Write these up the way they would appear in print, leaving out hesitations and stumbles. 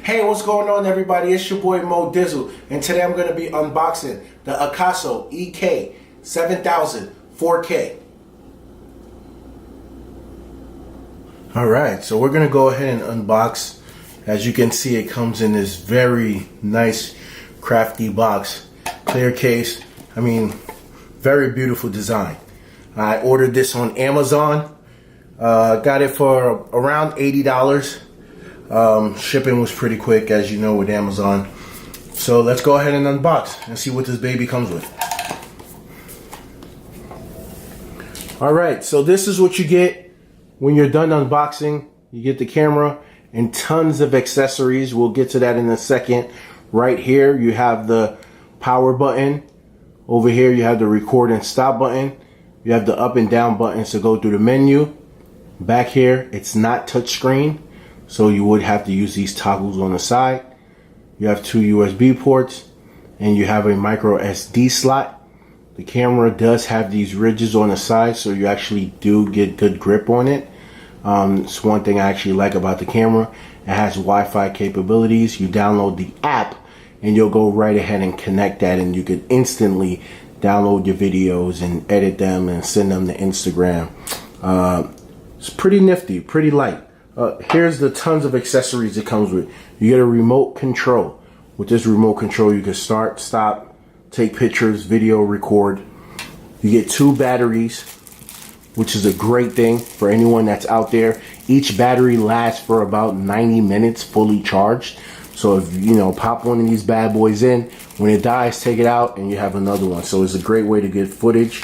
Hey, what's going on, everybody? It's your boy Mo Dizzle, and today I'm going to be unboxing the AKASO EK7000 4K. Alright, so we're going to go ahead and unbox. As you can see, it comes in this very nice, crafty box. Clear case. I mean, very beautiful design. I ordered this on Amazon. Got it for around $80. Shipping was pretty quick, as you know, with Amazon. So let's go ahead and unbox and see what this baby comes with. Alright, so this is what you get when you're done unboxing. You get the camera and tons of accessories. We'll get to that in a second. Right here you have the power button. Over here you have the record and stop button. You have the up and down buttons to go through the menu. Back here it's not touchscreen, so you would have to use these toggles on the side. You have two USB ports and you have a micro SD slot. The camera does have these ridges on the side, so you actually do get good grip on it. It's one thing I actually like about the camera. It has Wi-Fi capabilities. You download the app and you'll go right ahead and connect that, and you can instantly download your videos and edit them and send them to Instagram. It's pretty nifty, pretty light. Here's the tons of accessories it comes with. You get a remote control. With this remote control, you can start, stop, take pictures, video, record. You get two batteries, which is a great thing for anyone that's out there. Each battery lasts for about 90 minutes fully charged. So if you pop one of these bad boys in, when it dies, take it out and you have another one. So it's a great way to get footage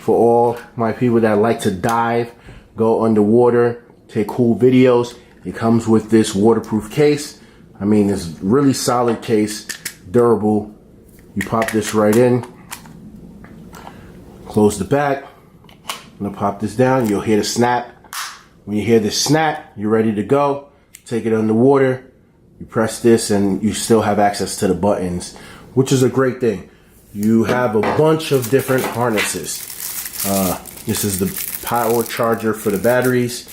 for all my people that like to dive, go underwater, take cool videos. It comes with this waterproof case. I mean, it's really solid case, durable. You pop this right in, close the back. I'm gonna pop this down. You'll hear the snap. When you hear the snap, you're ready to go. Take it underwater. You press this and you still have access to the buttons, which is a great thing. You have a bunch of different harnesses. This is the power charger for the batteries.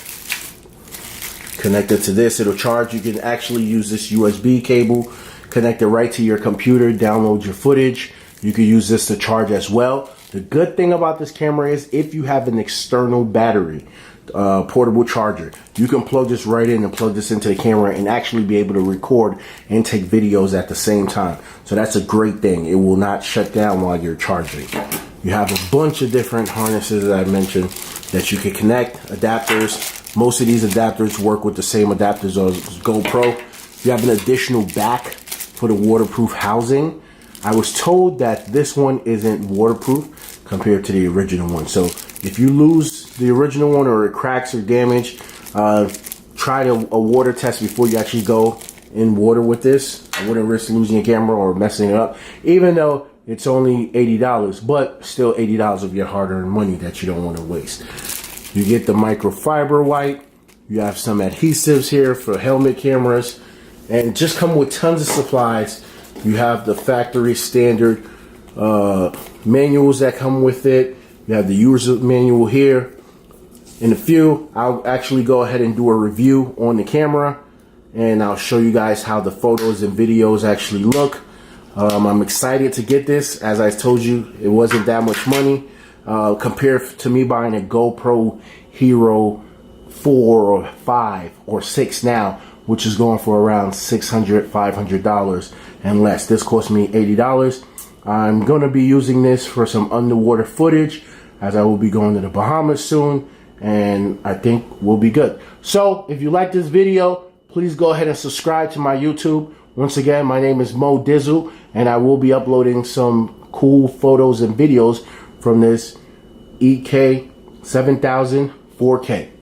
Connected to this, it'll charge. You can actually use this USB cable, connect it right to your computer, download your footage. You can use this to charge as well. The good thing about this camera is if you have an external battery, portable charger, you can plug this right in and plug this into the camera and actually be able to record and take videos at the same time. So that's a great thing. It will not shut down while you're charging. You have a bunch of different harnesses that I mentioned that you can connect, adapters. Most of these adapters work with the same adapters as GoPro. You have an additional back for the waterproof housing. I was told that this one isn't waterproof compared to the original one. So if you lose the original one or it cracks or damage, try a water test before you actually go in water with this. I wouldn't risk losing your camera or messing it up, even though it's only $80, but still $80 of your hard-earned money that you don't want to waste. You get the microfiber white. You have some adhesives here for helmet cameras, and just come with tons of supplies. You have the factory standard manuals that come with it. You have the user manual here. In a few, I'll actually go ahead and do a review on the camera, and I'll show you guys how the photos and videos actually look. I'm excited to get this. As I told you, it wasn't that much money compared to me buying a GoPro Hero 4 or 5 or 6 now, which is going for around $600, $500 and less. This cost me $80. I'm going to be using this for some underwater footage, as I will be going to the Bahamas soon, and I think we'll be good. So if you like this video, please go ahead and subscribe to my YouTube. Once again, my name is Mo Dizzle, and I will be uploading some cool photos and videos from this EK7000 4K.